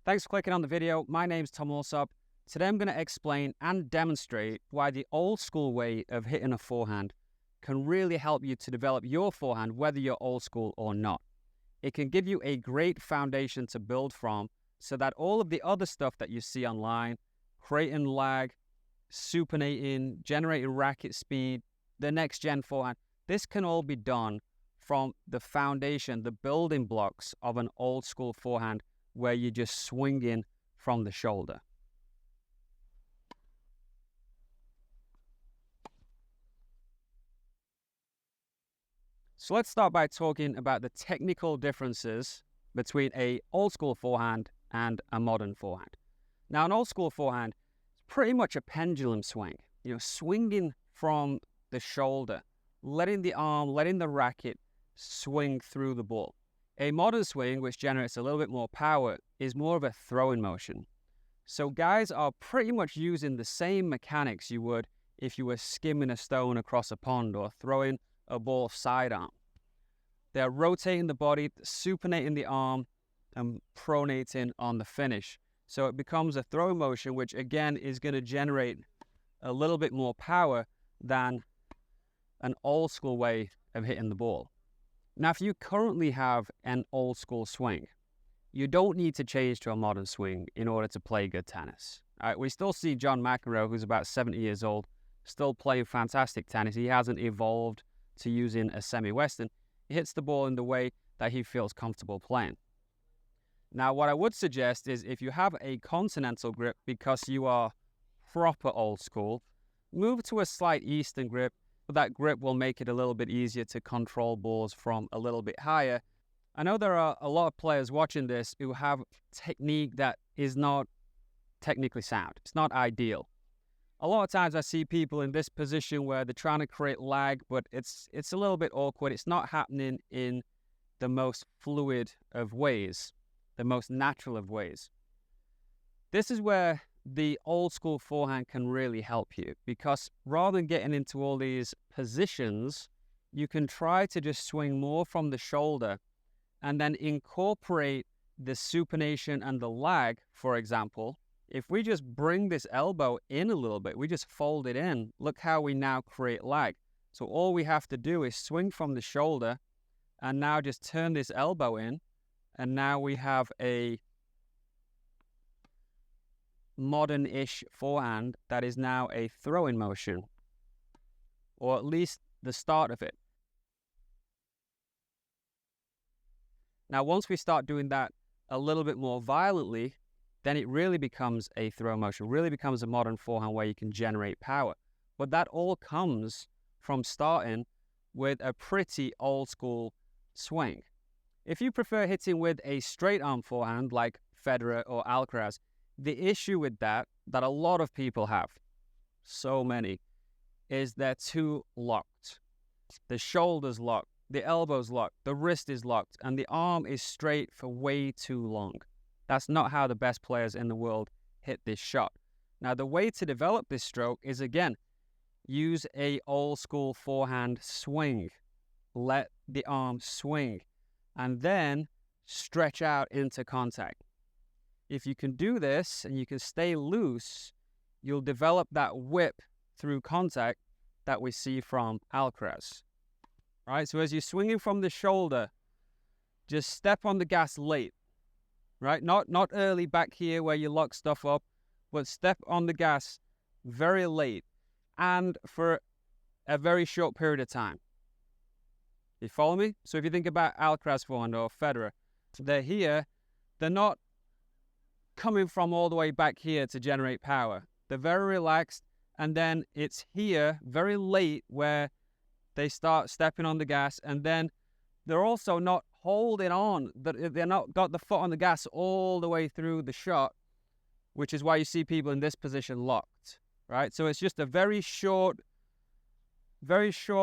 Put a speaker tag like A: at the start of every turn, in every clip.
A: Thanks for clicking on the video. My name's Tom Alsop. Today I'm going to explain and demonstrate why the old school way of hitting a forehand can really help you to develop your forehand, whether you're old school or not. It can give you a great foundation to build from so that all of the other stuff that you see online, creating lag, supinating, generating racket speed, the next gen forehand, this can all be done from the foundation, the building blocks of an old school forehand where you're just swinging from the shoulder. So let's start by talking about the technical differences between a old school forehand and a modern forehand. Now, an old school forehand is pretty much a pendulum swing, swinging from the shoulder, letting the arm, letting the racket swing through the ball. A modern swing, which generates a little bit more power, is more of a throwing motion. So guys are pretty much using the same mechanics you would if you were skimming a stone across a pond or throwing a ball sidearm. They're rotating the body, supinating the arm, and pronating on the finish. So it becomes a throwing motion, which again is going to generate a little bit more power than an old school way of hitting the ball. Now, if you currently have an old school swing, you don't need to change to a modern swing in order to play good tennis. We still see John McEnroe, who's about 70 years old, still playing fantastic tennis. He hasn't evolved to using a semi-western. He hits the ball in the way that he feels comfortable playing. Now, what I would suggest is if you have a continental grip because you are proper old school, move to a slight Eastern grip. But that grip will make it a little bit easier to control balls from a little bit higher. I know there are a lot of players watching this who have technique that is not technically sound. It's not ideal. A lot of times I see people in this position where they're trying to create lag, but it's a little bit awkward. It's not happening in the most fluid of ways, the most natural of ways. This is where the old school forehand can really help you, because rather than getting into all these positions, you can try to just swing more from the shoulder and then incorporate the supination and the lag. For example, if we just bring this elbow in a little bit, we just fold it in, look how we now create lag. So all we have to do is swing from the shoulder and now just turn this elbow in, and now we have a modern-ish forehand that is now a throwing motion, or at least the start of it. Now, once we start doing that a little bit more violently, then it really becomes a throw motion, really becomes a modern forehand where you can generate power. But that all comes from starting with a pretty old school swing. If you prefer hitting with a straight arm forehand like Federer or Alcaraz, the issue with that a lot of people have, so many, is they're too locked. The shoulder's locked, the elbow's locked, the wrist is locked, and the arm is straight for way too long. That's not how the best players in the world hit this shot. Now, the way to develop this stroke is, again, use a old school forehand swing. Let the arm swing, and then stretch out into contact. If you can do this and you can stay loose, you'll develop that whip through contact that we see from Alcaraz. Right? So as you're swinging from the shoulder, just step on the gas late. Right? Not early back here where you lock stuff up, but step on the gas very late and for a very short period of time. You follow me? So if you think about Alcaraz forehand or Federer, they're here, they're not coming from all the way back here to generate power. They're very relaxed, and then it's here very late where they start stepping on the gas, and then they're also not holding on. They're not got the foot on the gas all the way through the shot, which is why you see people in this position locked, right? So it's just a very short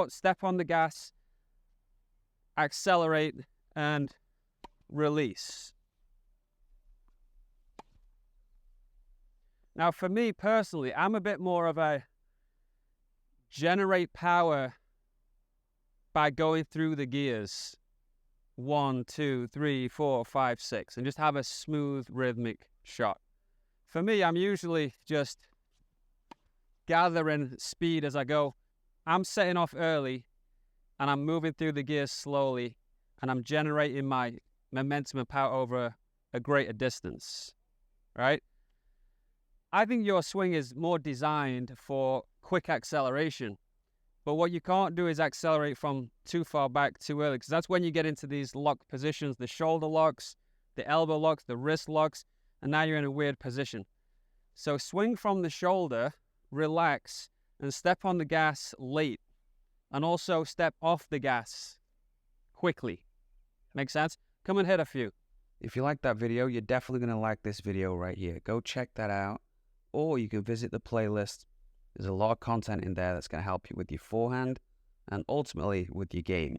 A: step on the gas, accelerate, and release. Now, for me personally, I'm a bit more of a generate power by going through the gears 1, 2, 3, 4, 5, 6, and just have a smooth rhythmic shot. For me, I'm usually just gathering speed as I go. I'm setting off early and I'm moving through the gears slowly and I'm generating my momentum and power over a greater distance, right? I think your swing is more designed for quick acceleration, but what you can't do is accelerate from too far back too early, because that's when you get into these lock positions, the shoulder locks, the elbow locks, the wrist locks, and now you're in a weird position. So swing from the shoulder, relax, and step on the gas late, and also step off the gas quickly. Make sense? Come and hit a few.
B: If you like that video, you're definitely going to like this video right here. Go check that out, or you can visit the playlist. There's a lot of content in there that's going to help you with your forehand and ultimately with your game.